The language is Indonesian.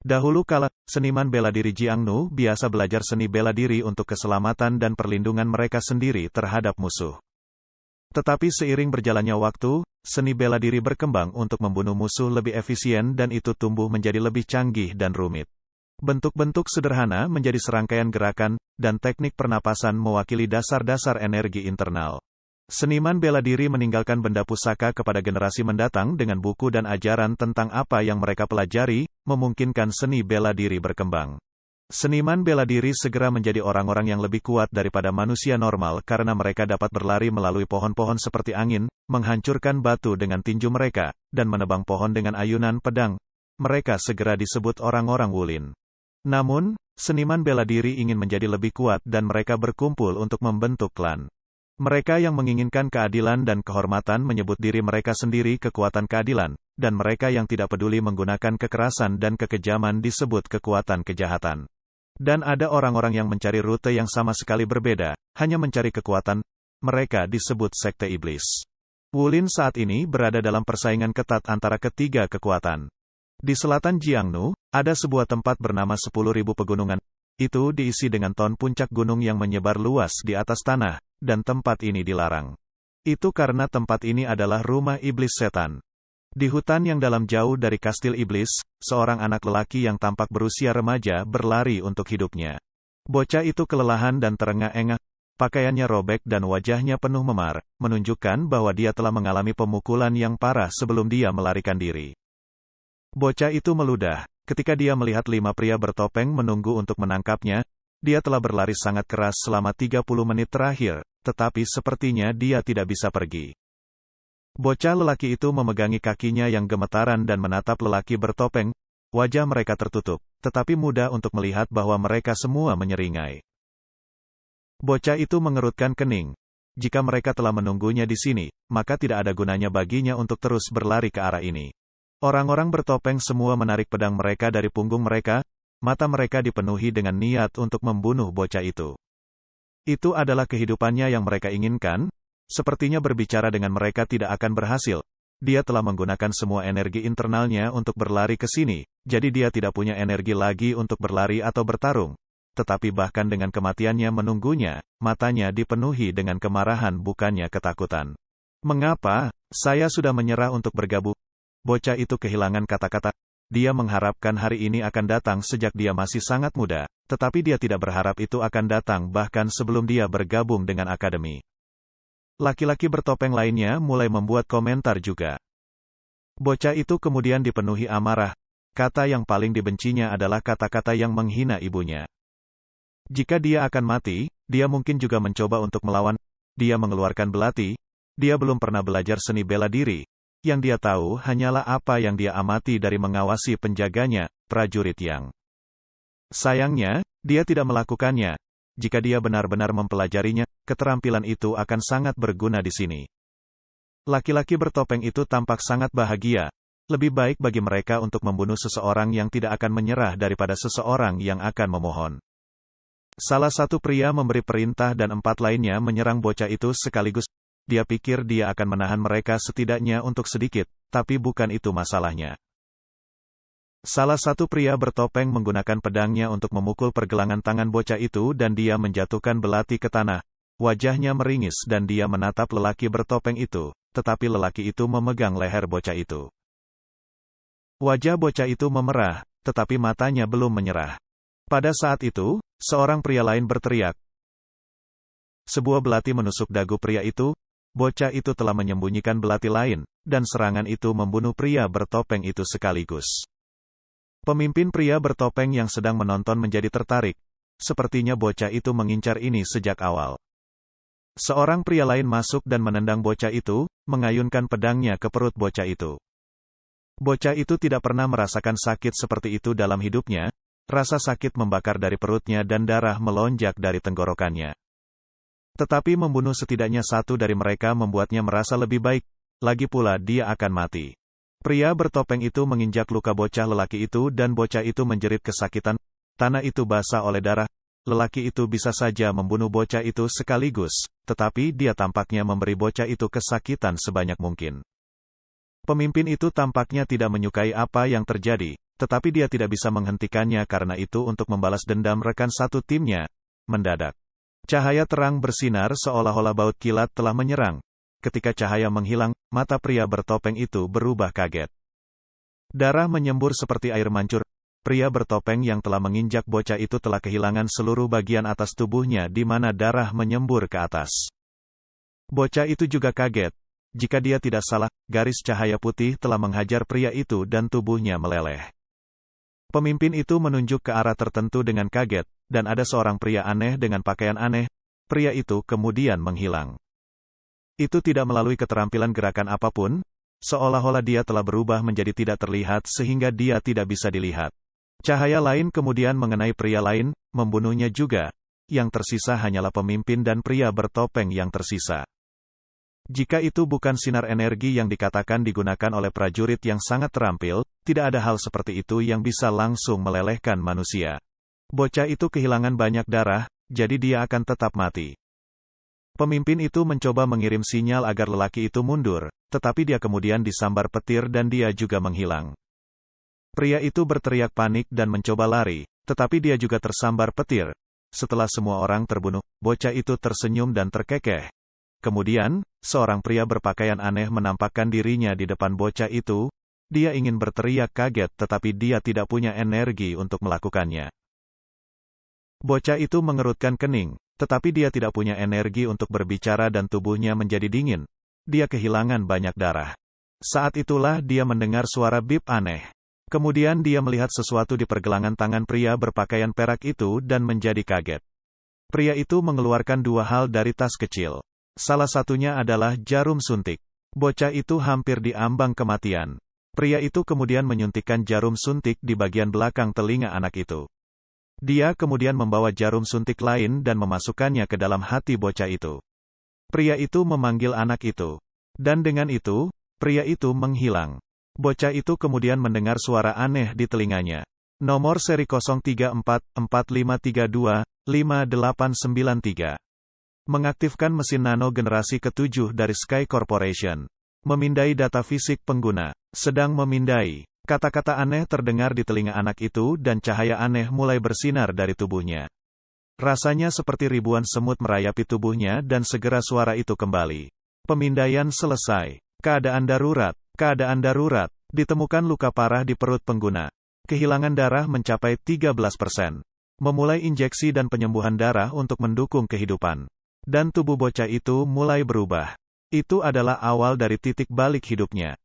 Dahulu kala, seniman bela diri Jiangnu biasa belajar seni bela diri untuk keselamatan dan perlindungan mereka sendiri terhadap musuh. Tetapi seiring berjalannya waktu, seni bela diri berkembang untuk membunuh musuh lebih efisien dan itu tumbuh menjadi lebih canggih dan rumit. Bentuk-bentuk sederhana menjadi serangkaian gerakan, dan teknik pernapasan mewakili dasar-dasar energi internal. Seniman bela diri meninggalkan benda pusaka kepada generasi mendatang dengan buku dan ajaran tentang apa yang mereka pelajari, memungkinkan seni bela diri berkembang. Seniman bela diri segera menjadi orang-orang yang lebih kuat daripada manusia normal karena mereka dapat berlari melalui pohon-pohon seperti angin, menghancurkan batu dengan tinju mereka, dan menebang pohon dengan ayunan pedang. Mereka segera disebut orang-orang Wulin. Namun, seniman bela diri ingin menjadi lebih kuat dan mereka berkumpul untuk membentuk klan. Mereka yang menginginkan keadilan dan kehormatan menyebut diri mereka sendiri kekuatan keadilan, dan mereka yang tidak peduli menggunakan kekerasan dan kekejaman disebut kekuatan kejahatan. Dan ada orang-orang yang mencari rute yang sama sekali berbeda, hanya mencari kekuatan, mereka disebut sekte iblis. Wulin saat ini berada dalam persaingan ketat antara ketiga kekuatan. Di selatan Jiangnu, ada sebuah tempat bernama 10.000 pegunungan. Itu diisi dengan ton puncak gunung yang menyebar luas di atas tanah, dan tempat ini dilarang. Itu karena tempat ini adalah rumah iblis setan. Di hutan yang dalam jauh dari kastil iblis, seorang anak lelaki yang tampak berusia remaja berlari untuk hidupnya. Bocah itu kelelahan dan terengah-engah, pakaiannya robek dan wajahnya penuh memar, menunjukkan bahwa dia telah mengalami pemukulan yang parah sebelum dia melarikan diri. Bocah itu meludah, ketika dia melihat 5 pria bertopeng menunggu untuk menangkapnya. Dia telah berlari sangat keras selama 30 menit terakhir, tetapi sepertinya dia tidak bisa pergi. Bocah lelaki itu memegangi kakinya yang gemetaran dan menatap lelaki bertopeng. Wajah mereka tertutup, tetapi mudah untuk melihat bahwa mereka semua menyeringai. Bocah itu mengerutkan kening. Jika mereka telah menunggunya di sini, maka tidak ada gunanya baginya untuk terus berlari ke arah ini. Orang-orang bertopeng semua menarik pedang mereka dari punggung mereka, mata mereka dipenuhi dengan niat untuk membunuh bocah itu. Itu adalah kehidupannya yang mereka inginkan, sepertinya berbicara dengan mereka tidak akan berhasil. Dia telah menggunakan semua energi internalnya untuk berlari ke sini, jadi dia tidak punya energi lagi untuk berlari atau bertarung. Tetapi bahkan dengan kematiannya menunggunya, matanya dipenuhi dengan kemarahan bukannya ketakutan. Mengapa? Saya sudah menyerah untuk bergabung. Bocah itu kehilangan kata-kata. Dia mengharapkan hari ini akan datang sejak dia masih sangat muda, tetapi dia tidak berharap itu akan datang bahkan sebelum dia bergabung dengan akademi. Laki-laki bertopeng lainnya mulai membuat komentar juga. Bocah itu kemudian dipenuhi amarah. Kata yang paling dibencinya adalah kata-kata yang menghina ibunya. Jika dia akan mati, dia mungkin juga mencoba untuk melawan. Dia mengeluarkan belati. Dia belum pernah belajar seni bela diri. Yang dia tahu hanyalah apa yang dia amati dari mengawasi penjaganya, prajurit yang. Sayangnya, dia tidak melakukannya. Jika dia benar-benar mempelajarinya, keterampilan itu akan sangat berguna di sini. Laki-laki bertopeng itu tampak sangat bahagia. Lebih baik bagi mereka untuk membunuh seseorang yang tidak akan menyerah daripada seseorang yang akan memohon. Salah satu pria memberi perintah dan 4 lainnya menyerang bocah itu sekaligus. Dia pikir dia akan menahan mereka setidaknya untuk sedikit, tapi bukan itu masalahnya. Salah satu pria bertopeng menggunakan pedangnya untuk memukul pergelangan tangan bocah itu dan dia menjatuhkan belati ke tanah. Wajahnya meringis dan dia menatap lelaki bertopeng itu, tetapi lelaki itu memegang leher bocah itu. Wajah bocah itu memerah, tetapi matanya belum menyerah. Pada saat itu, seorang pria lain berteriak. Sebuah belati menusuk dagu pria itu. Bocah itu telah menyembunyikan belati lain, dan serangan itu membunuh pria bertopeng itu sekaligus. Pemimpin pria bertopeng yang sedang menonton menjadi tertarik. Sepertinya bocah itu mengincar ini sejak awal. Seorang pria lain masuk dan menendang bocah itu, mengayunkan pedangnya ke perut bocah itu. Bocah itu tidak pernah merasakan sakit seperti itu dalam hidupnya. Rasa sakit membakar dari perutnya dan darah melonjak dari tenggorokannya. Tetapi membunuh setidaknya 1 dari mereka membuatnya merasa lebih baik. Lagi pula dia akan mati. Pria bertopeng itu menginjak luka bocah lelaki itu dan bocah itu menjerit kesakitan. Tanah itu basah oleh darah. Lelaki itu bisa saja membunuh bocah itu sekaligus, tetapi dia tampaknya memberi bocah itu kesakitan sebanyak mungkin. Pemimpin itu tampaknya tidak menyukai apa yang terjadi, tetapi dia tidak bisa menghentikannya karena itu untuk membalas dendam rekan satu timnya. Mendadak, cahaya terang bersinar seolah-olah baut kilat telah menyerang. Ketika cahaya menghilang, mata pria bertopeng itu berubah kaget. Darah menyembur seperti air mancur. Pria bertopeng yang telah menginjak bocah itu telah kehilangan seluruh bagian atas tubuhnya di mana darah menyembur ke atas. Bocah itu juga kaget. Jika dia tidak salah, garis cahaya putih telah menghajar pria itu dan tubuhnya meleleh. Pemimpin itu menunjuk ke arah tertentu dengan kaget, dan ada seorang pria aneh dengan pakaian aneh. Pria itu kemudian menghilang. Itu tidak melalui keterampilan gerakan apapun, seolah-olah dia telah berubah menjadi tidak terlihat sehingga dia tidak bisa dilihat. Cahaya lain kemudian mengenai pria lain, membunuhnya juga. Yang tersisa hanyalah pemimpin dan pria bertopeng yang tersisa. Jika itu bukan sinar energi yang dikatakan digunakan oleh prajurit yang sangat terampil, tidak ada hal seperti itu yang bisa langsung melelehkan manusia. Bocah itu kehilangan banyak darah, jadi dia akan tetap mati. Pemimpin itu mencoba mengirim sinyal agar lelaki itu mundur, tetapi dia kemudian disambar petir dan dia juga menghilang. Pria itu berteriak panik dan mencoba lari, tetapi dia juga tersambar petir. Setelah semua orang terbunuh, bocah itu tersenyum dan terkekeh. Kemudian, seorang pria berpakaian aneh menampakkan dirinya di depan bocah itu. Dia ingin berteriak kaget tetapi dia tidak punya energi untuk melakukannya. Bocah itu mengerutkan kening, tetapi dia tidak punya energi untuk berbicara dan tubuhnya menjadi dingin. Dia kehilangan banyak darah. Saat itulah dia mendengar suara bip aneh. Kemudian dia melihat sesuatu di pergelangan tangan pria berpakaian perak itu dan menjadi kaget. Pria itu mengeluarkan dua hal dari tas kecil. Salah satunya adalah jarum suntik. Bocah itu hampir diambang kematian. Pria itu kemudian menyuntikkan jarum suntik di bagian belakang telinga anak itu. Dia kemudian membawa jarum suntik lain dan memasukkannya ke dalam hati bocah itu. Pria itu memanggil anak itu. Dan dengan itu, pria itu menghilang. Bocah itu kemudian mendengar suara aneh di telinganya. Nomor seri 03445325893. Mengaktifkan mesin nano generasi ke-7 dari Sky Corporation. Memindai data fisik pengguna. Sedang memindai. Kata-kata aneh terdengar di telinga anak itu dan cahaya aneh mulai bersinar dari tubuhnya. Rasanya seperti ribuan semut merayapi tubuhnya dan segera suara itu kembali. Pemindaian selesai. Keadaan darurat. Keadaan darurat. Ditemukan luka parah di perut pengguna. Kehilangan darah mencapai 13%. Memulai injeksi dan penyembuhan darah untuk mendukung kehidupan. Dan tubuh bocah itu mulai berubah. Itu adalah awal dari titik balik hidupnya.